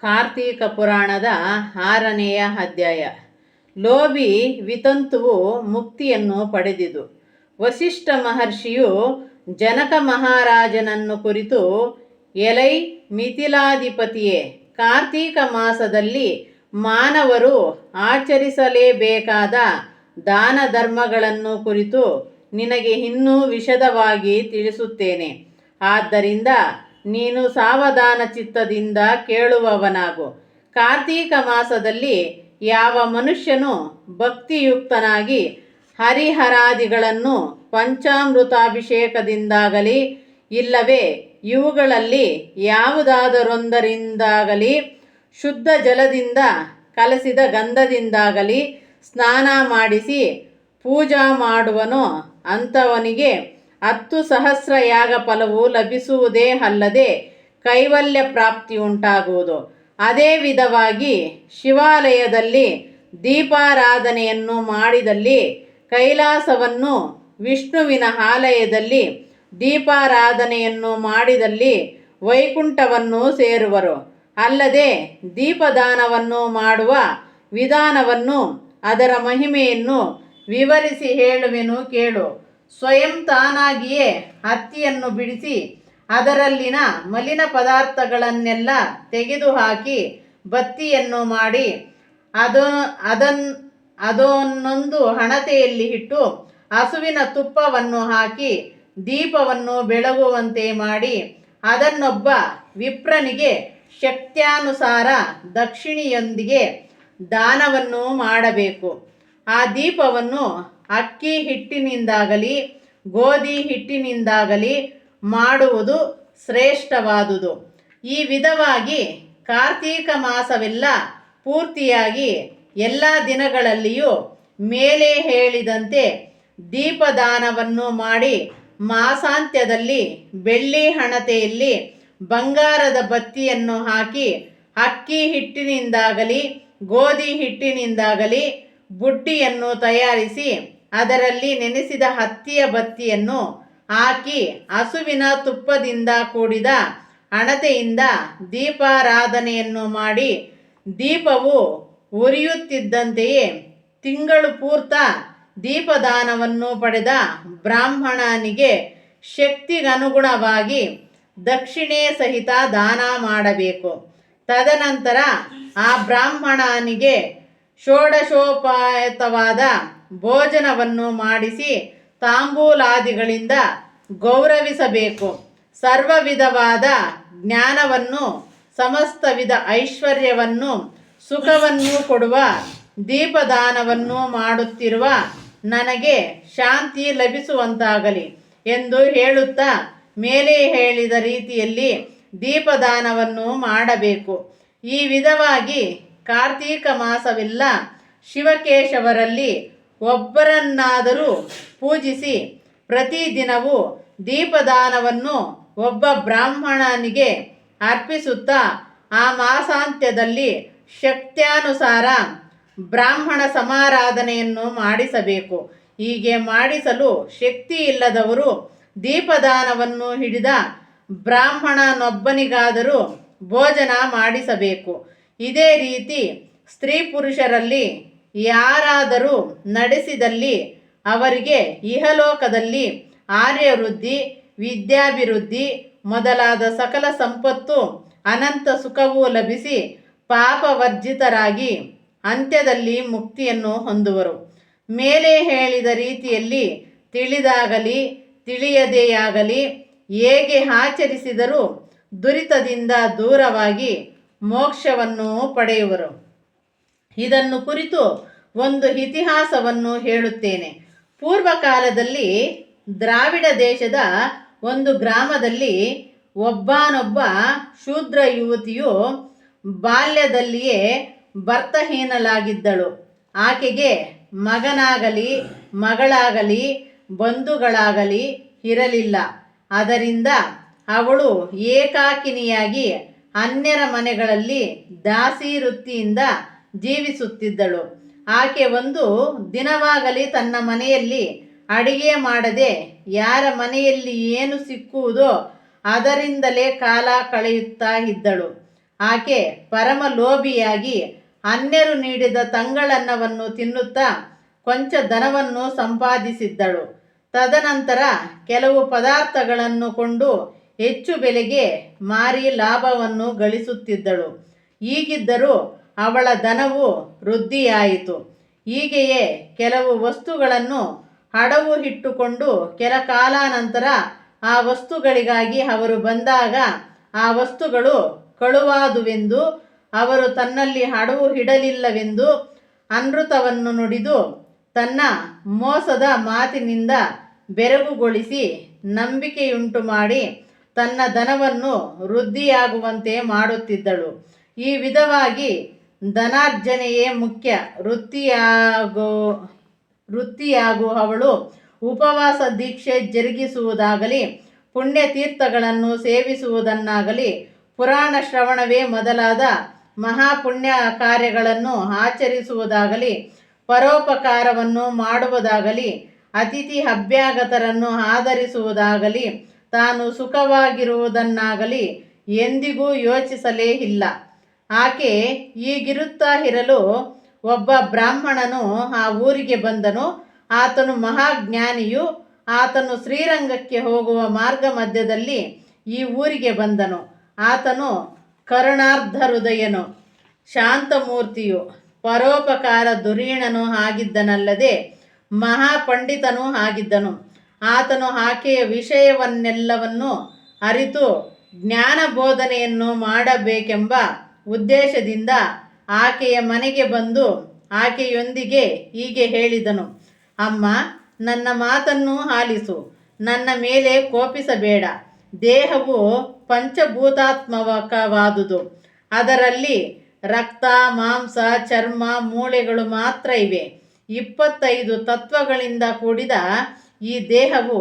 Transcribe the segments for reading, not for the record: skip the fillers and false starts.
ಕಾರ್ತೀಕ ಪುರಾಣದ 6ನೆಯ ಅಧ್ಯಾಯ. ಲೋಭಿ ವಿತಂತುವು ಮುಕ್ತಿಯನ್ನು ಪಡೆದಿದು. ವಸಿಷ್ಠ ಮಹರ್ಷಿಯು ಜನಕ ಮಹಾರಾಜನನ್ನು ಕುರಿತು, ಎಲೈ ಮಿಥಿಲಾಧಿಪತಿಯೇ, ಕಾರ್ತೀಕ ಮಾಸದಲ್ಲಿ ಮಾನವರು ಆಚರಿಸಲೇಬೇಕಾದ ದಾನ ಧರ್ಮಗಳನ್ನು ಕುರಿತು ನಿನಗೆ ಇನ್ನೂ ವಿಶದವಾಗಿ ತಿಳಿಸುತ್ತೇನೆ. ಆದ್ದರಿಂದ ನೀನು ಸಾವಧಾನ ಚಿತ್ತದಿಂದ ಕೇಳುವವನಾಗು. ಕಾರ್ತೀಕ ಮಾಸದಲ್ಲಿ ಯಾವ ಮನುಷ್ಯನು ಭಕ್ತಿಯುಕ್ತನಾಗಿ ಹರಿಹರಾದಿಗಳನ್ನು ಪಂಚಾಮೃತಾಭಿಷೇಕದಿಂದಾಗಲಿ ಇಲ್ಲವೇ ಇವುಗಳಲ್ಲಿ ಯಾವುದಾದರೊಂದರಿಂದಾಗಲಿ ಶುದ್ಧ ಜಲದಿಂದ ಕಲಸಿದ ಗಂಧದಿಂದಾಗಲಿ ಸ್ನಾನ ಮಾಡಿಸಿ ಪೂಜಾ ಮಾಡುವನೋ ಅಂಥವನಿಗೆ 10,000 ಯಾಗ ಫಲವು ಲಭಿಸುವುದೇ ಅಲ್ಲದೆ ಕೈವಲ್ಯ ಪ್ರಾಪ್ತಿ ಉಂಟಾಗುವುದು. ಅದೇ ವಿಧವಾಗಿ ಶಿವಾಲಯದಲ್ಲಿ ದೀಪಾರಾಧನೆಯನ್ನು ಮಾಡಿದಲ್ಲಿ, ಕೈಲಾಸವನ್ನು ವಿಷ್ಣುವಿನ ಆಲಯದಲ್ಲಿ ದೀಪಾರಾಧನೆಯನ್ನು ಮಾಡಿದಲ್ಲಿ ವೈಕುಂಠವನ್ನು ಸೇರುವರು. ಅಲ್ಲದೆ ದೀಪದಾನವನ್ನು ಮಾಡುವ ವಿಧಾನವನ್ನು, ಅದರ ಮಹಿಮೆಯನ್ನು ವಿವರಿಸಿ ಹೇಳುವೆನು ಕೇಳು. ಸ್ವಯಂ ತಾನಾಗಿಯೇ ಹತ್ತಿಯನ್ನು ಬಿಡಿಸಿ ಅದರಲ್ಲಿನ ಮಲಿನ ಪದಾರ್ಥಗಳನ್ನೆಲ್ಲ ತೆಗೆದುಹಾಕಿ ಬತ್ತಿಯನ್ನು ಮಾಡಿ ಅದನ್ನೊಂದು ಹಣತೆಯಲ್ಲಿ ಇಟ್ಟು ಹಸುವಿನ ತುಪ್ಪವನ್ನು ಹಾಕಿ ದೀಪವನ್ನು ಬೆಳಗುವಂತೆ ಮಾಡಿ ಅದನ್ನೊಬ್ಬ ವಿಪ್ರನಿಗೆ ಶಕ್ತ್ಯಾನುಸಾರ ದಕ್ಷಿಣೆಯೊಂದಿಗೆ ದಾನವನ್ನು ಮಾಡಬೇಕು. ಆ ದೀಪವನ್ನು ಅಕ್ಕಿ ಹಿಟ್ಟಿನಿಂದಾಗಲಿ ಗೋಧಿ ಹಿಟ್ಟಿನಿಂದಾಗಲಿ ಮಾಡುವುದು ಶ್ರೇಷ್ಠವಾದುದು. ಈ ವಿಧವಾಗಿ ಕಾರ್ತೀಕ ಮಾಸವೆಲ್ಲ ಪೂರ್ತಿಯಾಗಿ ಎಲ್ಲ ದಿನಗಳಲ್ಲಿಯೂ ಮೇಲೆ ಹೇಳಿದಂತೆ ದೀಪದಾನವನ್ನು ಮಾಡಿ ಮಾಸಾಂತ್ಯದಲ್ಲಿ ಬೆಳ್ಳಿ ಹಣತೆಯಲ್ಲಿ ಬಂಗಾರದ ಬತ್ತಿಯನ್ನು ಹಾಕಿ ಅಕ್ಕಿ ಹಿಟ್ಟಿನಿಂದಾಗಲಿ ಗೋಧಿ ಹಿಟ್ಟಿನಿಂದಾಗಲಿ ಬುಟ್ಟಿಯನ್ನು ತಯಾರಿಸಿ ಅದರಲ್ಲಿ ನೆನೆಸಿದ ಹತ್ತಿಯ ಬತ್ತಿಯನ್ನು ಹಾಕಿ ಹಸುವಿನ ತುಪ್ಪದಿಂದ ಕೂಡಿದ ಹಣತೆಯಿಂದ ದೀಪಾರಾಧನೆಯನ್ನು ಮಾಡಿ, ದೀಪವು ಉರಿಯುತ್ತಿದ್ದಂತೆಯೇ ತಿಂಗಳು ಪೂರ್ತ ದೀಪದಾನವನ್ನು ಪಡೆದ ಬ್ರಾಹ್ಮಣನಿಗೆ ಶಕ್ತಿಗನುಗುಣವಾಗಿ ದಕ್ಷಿಣೆ ಸಹಿತ ದಾನ ಮಾಡಬೇಕು. ತದನಂತರ ಆ ಬ್ರಾಹ್ಮಣನಿಗೆ ಷೋಡಶೋಪಯುಕ್ತವಾದ ಭೋಜನವನ್ನು ಮಾಡಿಸಿ ತಾಂಬೂಲಾದಿಗಳಿಂದ ಗೌರವಿಸಬೇಕು. ಸರ್ವ ವಿಧವಾದ ಜ್ಞಾನವನ್ನು, ಸಮಸ್ತ ವಿಧ ಐಶ್ವರ್ಯವನ್ನು, ಸುಖವನ್ನು ಕೊಡುವ ದೀಪದಾನವನ್ನು ಮಾಡುತ್ತಿರುವ ನನಗೆ ಶಾಂತಿ ಲಭಿಸುವಂತಾಗಲಿ ಎಂದು ಹೇಳುತ್ತಾ ಮೇಲೆ ಹೇಳಿದ ರೀತಿಯಲ್ಲಿ ದೀಪದಾನವನ್ನು ಮಾಡಬೇಕು. ಈ ವಿಧವಾಗಿ ಕಾರ್ತೀಕ ಮಾಸವೆಲ್ಲ ಶಿವಕೇಶವರಲ್ಲಿ ಒಬ್ಬರನ್ನಾದರೂ ಪೂಜಿಸಿ ಪ್ರತಿದಿನವೂ ದೀಪದಾನವನ್ನು ಒಬ್ಬ ಬ್ರಾಹ್ಮಣನಿಗೆ ಅರ್ಪಿಸುತ್ತಾ ಆ ಮಾಸಾಂತ್ಯದಲ್ಲಿ ಶಕ್ತ್ಯಾನುಸಾರ ಬ್ರಾಹ್ಮಣ ಸಮಾರಾಧನೆಯನ್ನು ಮಾಡಿಸಬೇಕು. ಹೀಗೆ ಮಾಡಿಸಲು ಶಕ್ತಿ ಇಲ್ಲದವರು ದೀಪದಾನವನ್ನು ಹಿಡಿದ ಬ್ರಾಹ್ಮಣನೊಬ್ಬನಿಗಾದರೂ ಭೋಜನ ಮಾಡಿಸಬೇಕು. ಇದೇ ರೀತಿ ಸ್ತ್ರೀ ಪುರುಷರಲ್ಲಿ ಯಾರಾದರೂ ನಡೆಸಿದಲ್ಲಿ ಅವರಿಗೆ ಇಹಲೋಕದಲ್ಲಿ ಆರ್ಯವೃದ್ಧಿ, ವಿದ್ಯಾಭಿವೃದ್ಧಿ ಮೊದಲಾದ ಸಕಲ ಸಂಪತ್ತು, ಅನಂತ ಸುಖವೂ ಲಭಿಸಿ ಪಾಪವರ್ಜಿತರಾಗಿ ಅಂತ್ಯದಲ್ಲಿ ಮುಕ್ತಿಯನ್ನು ಹೊಂದುವರು. ಮೇಲೆ ಹೇಳಿದ ರೀತಿಯಲ್ಲಿ ತಿಳಿದಾಗಲಿ ತಿಳಿಯದೆಯಾಗಲಿ ಹೇಗೆ ಆಚರಿಸಿದರೂ ದುರಿತದಿಂದ ದೂರವಾಗಿ ಮೋಕ್ಷವನ್ನು ಪಡೆಯುವರು. ಇದನ್ನು ಕುರಿತು ಒಂದು ಇತಿಹಾಸವನ್ನು ಹೇಳುತ್ತೇನೆ. ಪೂರ್ವಕಾಲದಲ್ಲಿ ದ್ರಾವಿಡ ದೇಶದ ಒಂದು ಗ್ರಾಮದಲ್ಲಿ ಒಬ್ಬನೊಬ್ಬ ಶೂದ್ರ ಯುವತಿಯು ಬಾಲ್ಯದಲ್ಲಿಯೇ ಭರ್ತಹೀನಳಾಗಿದ್ದಳು. ಆಕೆಗೆ ಮಗನಾಗಲಿ ಮಗಳಾಗಲಿ ಬಂಧುಗಳಾಗಲಿ ಇರಲಿಲ್ಲ. ಅದರಿಂದ ಅವಳು ಏಕಾಕಿನಿಯಾಗಿ ಅನ್ಯರ ಮನೆಗಳಲ್ಲಿ ದಾಸಿ ವೃತ್ತಿಯಿಂದ ಜೀವಿಸುತ್ತಿದ್ದಳು. ಆಕೆ ಒಂದು ದಿನವಾಗಲಿ ತನ್ನ ಮನೆಯಲ್ಲಿ ಅಡಿಗೆ ಮಾಡದೆ ಯಾರ ಮನೆಯಲ್ಲಿ ಏನು ಸಿಕ್ಕುವುದೋ ಅದರಿಂದಲೇ ಕಾಲ ಕಳೆಯುತ್ತಾ ಇದ್ದಳು. ಆಕೆ ಪರಮ ಲೋಭಿಯಾಗಿ ಅನ್ಯರು ನೀಡಿದ ತಂಗಳನ್ನವನ್ನು ತಿನ್ನುತ್ತಾ ಕೊಂಚ ಧನವನ್ನು ಸಂಪಾದಿಸಿದ್ದಳು. ತದನಂತರ ಕೆಲವು ಪದಾರ್ಥಗಳನ್ನು ಕೊಂಡು ಹೆಚ್ಚು ಬೆಲೆಗೆ ಮಾರಿ ಲಾಭವನ್ನು ಗಳಿಸುತ್ತಿದ್ದಳು. ಹೀಗಿದ್ದರೂ ಅವಳ ಧನವು ವೃದ್ಧಿಯಾಯಿತು. ಹೀಗೆಯೇ ಕೆಲವು ವಸ್ತುಗಳನ್ನು ಅಡವು ಇಟ್ಟುಕೊಂಡು ಕೆಲ ಕಾಲಾನಂತರ ಆ ವಸ್ತುಗಳಿಗಾಗಿ ಅವರು ಬಂದಾಗ ಆ ವಸ್ತುಗಳು ಕಳುವಾದುವೆಂದು ಅವರು ತನ್ನಲ್ಲಿ ಅಡವು ಇಡಲಿಲ್ಲವೆಂದು ಅನೃತವನ್ನು ನುಡಿದು ತನ್ನ ಮೋಸದ ಮಾತಿನಿಂದ ಬೆರಗುಗೊಳಿಸಿ ನಂಬಿಕೆಯುಂಟು ಮಾಡಿ ತನ್ನ ಧನವನ್ನು ವೃದ್ಧಿಯಾಗುವಂತೆ ಮಾಡುತ್ತಿದ್ದಳು. ಈ ವಿಧವಾಗಿ ಧನಾರ್ಜನೆಯೇ ಮುಖ್ಯ ವೃತ್ತಿಯಾಗು ಅವಳು ಉಪವಾಸ ದೀಕ್ಷೆ ಜರುಗಿಸುವುದಾಗಲಿ, ಪುಣ್ಯತೀರ್ಥಗಳನ್ನು ಸೇವಿಸುವುದನ್ನಾಗಲಿ, ಪುರಾಣ ಶ್ರವಣವೇ ಮೊದಲಾದ ಮಹಾಪುಣ್ಯ ಕಾರ್ಯಗಳನ್ನು ಆಚರಿಸುವುದಾಗಲಿ, ಪರೋಪಕಾರವನ್ನು ಮಾಡುವುದಾಗಲಿ, ಅತಿಥಿ ಅಭ್ಯಾಗತರನ್ನು ಆದರಿಸುವುದಾಗಲಿ, ತಾನು ಸುಖವಾಗಿರುವುದನ್ನಾಗಲಿ ಎಂದಿಗೂ ಯೋಚಿಸಲೇ ಇಲ್ಲ. ಆಕೆ ಹೀಗಿರುತ್ತಾ ಇರಲು ಒಬ್ಬ ಬ್ರಾಹ್ಮಣನು ಆ ಊರಿಗೆ ಬಂದನು. ಆತನು ಮಹಾಜ್ಞಾನಿಯು. ಆತನು ಶ್ರೀರಂಗಕ್ಕೆ ಹೋಗುವ ಮಾರ್ಗ ಮಧ್ಯದಲ್ಲಿ ಈ ಊರಿಗೆ ಬಂದನು. ಆತನು ಕರುಣಾರ್ಧ ಹೃದಯನು, ಶಾಂತಮೂರ್ತಿಯು, ಪರೋಪಕಾರ ಧುರೀಣನು ಆಗಿದ್ದನಲ್ಲದೆ ಮಹಾಪಂಡಿತನೂ ಆಗಿದ್ದನು. ಆತನು ಆಕೆಯ ವಿಷಯವನ್ನೆಲ್ಲವನ್ನು ಅರಿತು ಜ್ಞಾನ ಬೋಧನೆಯನ್ನು ಮಾಡಬೇಕೆಂಬ ಉದ್ದೇಶದಿಂದ ಆಕೆಯ ಮನೆಗೆ ಬಂದು ಆಕೆಯೊಂದಿಗೆ ಹೀಗೆ ಹೇಳಿದನು: ಅಮ್ಮ, ನನ್ನ ಮಾತನ್ನು ಆಲಿಸು. ನನ್ನ ಮೇಲೆ ಕೋಪಿಸಬೇಡ. ದೇಹವು ಪಂಚಭೂತಾತ್ಮಕವಾದುದು. ಅದರಲ್ಲಿ ರಕ್ತ, ಮಾಂಸ, ಚರ್ಮ, ಮೂಳೆಗಳು ಮಾತ್ರ ಇವೆ. 25 ತತ್ವಗಳಿಂದ ಕೂಡಿದ ಈ ದೇಹವು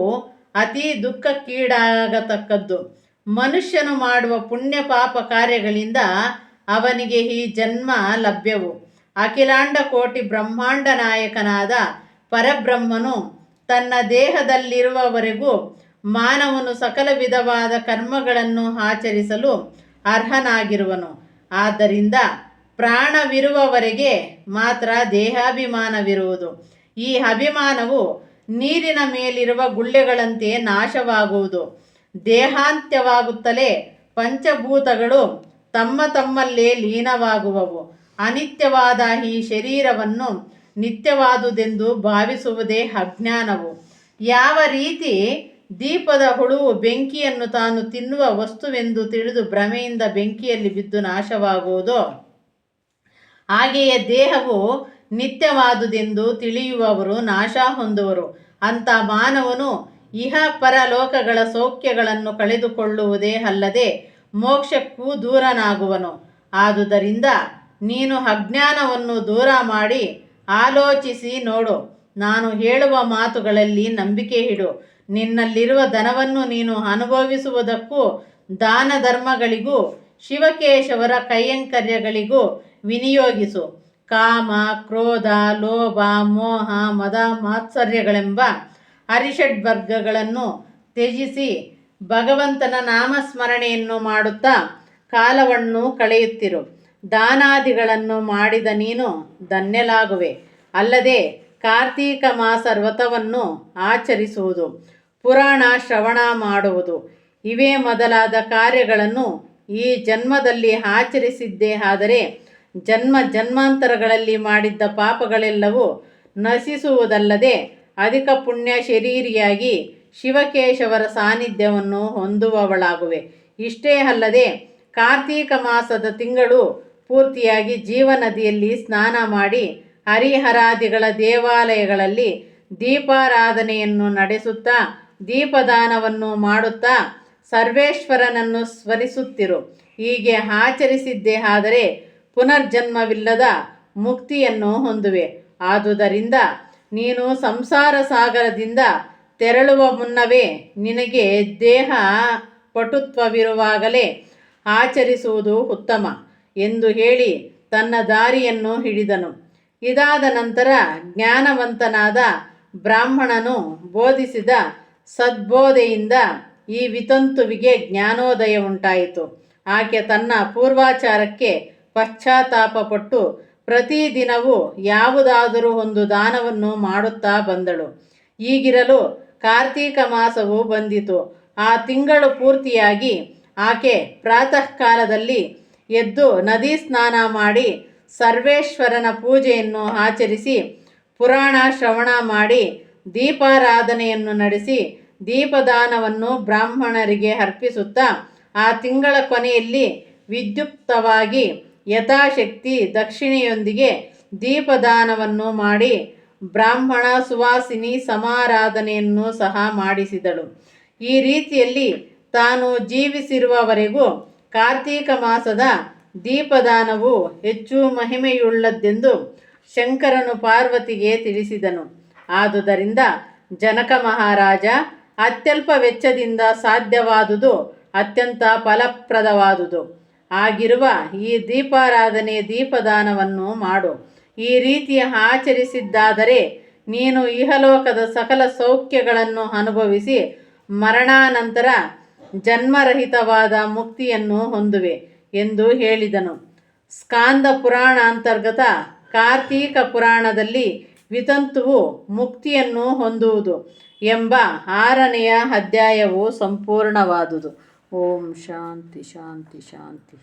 ಅತಿ ದುಃಖಕ್ಕೀಡಾಗತಕ್ಕದ್ದು. ಮನುಷ್ಯನು ಮಾಡುವ ಪುಣ್ಯ ಪಾಪ ಕಾರ್ಯಗಳಿಂದ ಅವನಿಗೆ ಈ ಜನ್ಮ ಲಭ್ಯವು. ಅಖಿಲಾಂಡ ಕೋಟಿ ಬ್ರಹ್ಮಾಂಡ ನಾಯಕನಾದ ಪರಬ್ರಹ್ಮನು ತನ್ನ ದೇಹದಲ್ಲಿರುವವರೆಗೂ ಮಾನವನು ಸಕಲ ವಿಧವಾದ ಕರ್ಮಗಳನ್ನು ಆಚರಿಸಲು ಅರ್ಹನಾಗಿರುವನು. ಆದ್ದರಿಂದ ಪ್ರಾಣವಿರುವವರೆಗೆ ಮಾತ್ರ ದೇಹಾಭಿಮಾನವಿರುವುದು. ಈ ಅಭಿಮಾನವು ನೀರಿನ ಮೇಲಿರುವ ಗುಳ್ಳೆಗಳಂತೆ ನಾಶವಾಗುವುದು. ದೇಹಾಂತ್ಯವಾಗುತ್ತಲೇ ಪಂಚಭೂತಗಳು ತಮ್ಮ ತಮ್ಮಲ್ಲೇ ಲೀನವಾಗುವವು. ಅನಿತ್ಯವಾದ ಈ ಶರೀರವನ್ನು ನಿತ್ಯವಾದುದೆಂದು ಭಾವಿಸುವುದೇ ಅಜ್ಞಾನವು. ಯಾವ ರೀತಿ ದೀಪದ ಹುಳುವು ಬೆಂಕಿಯನ್ನು ತಾನು ತಿನ್ನುವ ವಸ್ತುವೆಂದು ತಿಳಿದು ಭ್ರಮೆಯಿಂದ ಬೆಂಕಿಯಲ್ಲಿ ಬಿದ್ದು ನಾಶವಾಗುವುದೋ, ಹಾಗೆಯೇ ದೇಹವು ನಿತ್ಯವಾದುದೆಂದು ತಿಳಿಯುವವರು ನಾಶ ಹೊಂದುವರು. ಅಂಥ ಮಾನವನು ಇಹ ಪರಲೋಕಗಳ ಸೌಖ್ಯಗಳನ್ನು ಕಳೆದುಕೊಳ್ಳುವುದೇ ಅಲ್ಲದೆ ಮೋಕ್ಷಕ್ಕೂ ದೂರನಾಗುವನು. ಆದುದರಿಂದ ನೀನು ಅಜ್ಞಾನವನ್ನು ದೂರ ಮಾಡಿ ಆಲೋಚಿಸಿ ನೋಡು. ನಾನು ಹೇಳುವ ಮಾತುಗಳಲ್ಲಿ ನಂಬಿಕೆ ಇಡು. ನಿನ್ನಲ್ಲಿರುವ ಧನವನ್ನು ನೀನು ಅನುಭವಿಸುವುದಕ್ಕೂ, ದಾನ ಧರ್ಮಗಳಿಗೂ, ಶಿವಕೇಶವರ ಕೈಂಕರ್ಯಗಳಿಗೂ ವಿನಿಯೋಗಿಸು. ಕಾಮ, ಕ್ರೋಧ, ಲೋಭ, ಮೋಹ, ಮದ, ಮಾತ್ಸರ್ಯಗಳೆಂಬ ಅರಿಷಡ್ವರ್ಗಗಳನ್ನು ತ್ಯಜಿಸಿ ಭಗವಂತನ ನಾಮಸ್ಮರಣೆಯನ್ನು ಮಾಡುತ್ತಾ ಕಾಲವನ್ನು ಕಳೆಯುತ್ತಿರು. ದಾನಾದಿಗಳನ್ನು ಮಾಡಿದ ನೀನು ಧನ್ಯಲಾಗುವೆ. ಅಲ್ಲದೆ ಕಾರ್ತೀಕ ಮಾಸ ವ್ರತವನ್ನು ಆಚರಿಸುವುದು, ಪುರಾಣ ಶ್ರವಣ ಮಾಡುವುದು, ಇವೇ ಮೊದಲಾದ ಕಾರ್ಯಗಳನ್ನು ಈ ಜನ್ಮದಲ್ಲಿ ಆಚರಿಸಿದ್ದೇ ಆದರೆ ಜನ್ಮ ಜನ್ಮಾಂತರಗಳಲ್ಲಿ ಮಾಡಿದ್ದ ಪಾಪಗಳೆಲ್ಲವೂ ನಶಿಸುವುದಲ್ಲದೆ ಅಧಿಕ ಪುಣ್ಯ ಶರೀರಿಯಾಗಿ ಶಿವಕೇಶವರ ಸಾನ್ನಿಧ್ಯವನ್ನು ಹೊಂದುವವಳಾಗುವೆ. ಇಷ್ಟೇ ಅಲ್ಲದೆ ಕಾರ್ತೀಕ ಮಾಸದ ತಿಂಗಳು ಪೂರ್ತಿಯಾಗಿ ಜೀವನದಿಯಲ್ಲಿ ಸ್ನಾನ ಮಾಡಿ ಹರಿಹರಾದಿಗಳ ದೇವಾಲಯಗಳಲ್ಲಿ ದೀಪಾರಾಧನೆಯನ್ನು ನಡೆಸುತ್ತಾ ದೀಪದಾನವನ್ನು ಮಾಡುತ್ತಾ ಸರ್ವೇಶ್ವರನನ್ನು ಸ್ಮರಿಸುತ್ತಿರು. ಹೀಗೆ ಆಚರಿಸಿದ್ದೇ ಆದರೆ ಪುನರ್ಜನ್ಮವಿಲ್ಲದ ಮುಕ್ತಿಯನ್ನು ಹೊಂದುವೆ. ಆದುದರಿಂದ ನೀನು ಸಂಸಾರ ಸಾಗರದಿಂದ ತೆರಳುವ ಮುನ್ನವೇ ನಿನಗೆ ದೇಹ ಪಟುತ್ವವಿರುವಾಗಲೇ ಆಚರಿಸುವುದು ಉತ್ತಮ ಎಂದು ಹೇಳಿ ತನ್ನ ದಾರಿಯನ್ನು ಹಿಡಿದನು. ಇದಾದ ನಂತರ ಜ್ಞಾನವಂತನಾದ ಬ್ರಾಹ್ಮಣನು ಬೋಧಿಸಿದ ಸದ್ಬೋಧೆಯಿಂದ ಈ ವಿತಂತುವಿಗೆ ಜ್ಞಾನೋದಯ ಉಂಟಾಯಿತು. ಆಕೆ ತನ್ನ ಪೂರ್ವಾಚಾರಕ್ಕೆ ಪಶ್ಚಾತ್ತಾಪಪಟ್ಟು ಪ್ರತಿದಿನವೂ ಯಾವುದಾದರೂ ಒಂದು ದಾನವನ್ನು ಮಾಡುತ್ತಾ ಬಂದಳು. ಹೀಗಿರಲು ಕಾರ್ತೀಕ ಮಾಸವು ಬಂದಿತು. ಆ ತಿಂಗಳು ಪೂರ್ತಿಯಾಗಿ ಆಕೆ ಪ್ರಾತಃ ಕಾಲದಲ್ಲಿ ಎದ್ದು ನದಿ ಸ್ನಾನ ಮಾಡಿ ಸರ್ವೇಶ್ವರನ ಪೂಜೆಯನ್ನು ಆಚರಿಸಿ ಪುರಾಣ ಶ್ರವಣ ಮಾಡಿ ದೀಪಾರಾಧನೆಯನ್ನು ನಡೆಸಿ ದೀಪದಾನವನ್ನು ಬ್ರಾಹ್ಮಣರಿಗೆ ಅರ್ಪಿಸುತ್ತಾ ಆ ತಿಂಗಳ ಕೊನೆಯಲ್ಲಿ ವಿದ್ಯುಕ್ತವಾಗಿ ಯಥಾಶಕ್ತಿ ದಕ್ಷಿಣೆಯೊಂದಿಗೆ ದೀಪದಾನವನ್ನು ಮಾಡಿ ಬ್ರಾಹ್ಮಣ ಸುವಾಸಿನಿ ಸಮಾರಾಧನೆಯನ್ನು ಸಹ ಮಾಡಿಸಿದಳು. ಈ ರೀತಿಯಲ್ಲಿ ತಾನು ಜೀವಿಸಿರುವವರೆಗೂ ಕಾರ್ತೀಕ ಮಾಸದ ದೀಪದಾನವು ಹೆಚ್ಚು ಮಹಿಮೆಯುಳ್ಳದ್ದೆಂದು ಶಂಕರನು ಪಾರ್ವತಿಗೆ ತಿಳಿಸಿದನು. ಆದುದರಿಂದ ಜನಕ ಮಹಾರಾಜ, ಅತ್ಯಲ್ಪ ವೆಚ್ಚದಿಂದ ಸಾಧ್ಯವಾದುದು ಅತ್ಯಂತ ಫಲಪ್ರದವಾದುದು ಆಗಿರುವ ಈ ದೀಪಾರಾಧನೆ ದೀಪದಾನವನ್ನು ಮಾಡು. ಈ ರೀತಿಯ ಆಚರಿಸಿದ್ದಾದರೆ ನೀನು ಇಹಲೋಕದ ಸಕಲ ಸೌಖ್ಯಗಳನ್ನು ಅನುಭವಿಸಿ ಮರಣಾನಂತರ ಜನ್ಮರಹಿತವಾದ ಮುಕ್ತಿಯನ್ನು ಹೊಂದುವೆ ಎಂದು ಹೇಳಿದನು. ಸ್ಕಾಂದ ಪುರಾಣಾಂತರ್ಗತ ಕಾರ್ತೀಕ ಪುರಾಣದಲ್ಲಿ ವಿತಂತುವು ಮುಕ್ತಿಯನ್ನು ಹೊಂದುವುದು ಎಂಬ 6ನೆಯ ಅಧ್ಯಾಯವು ಸಂಪೂರ್ಣವಾದುದು. ಓಂ ಶಾಂತಿ ಶಾಂತಿ ಶಾಂತಿ.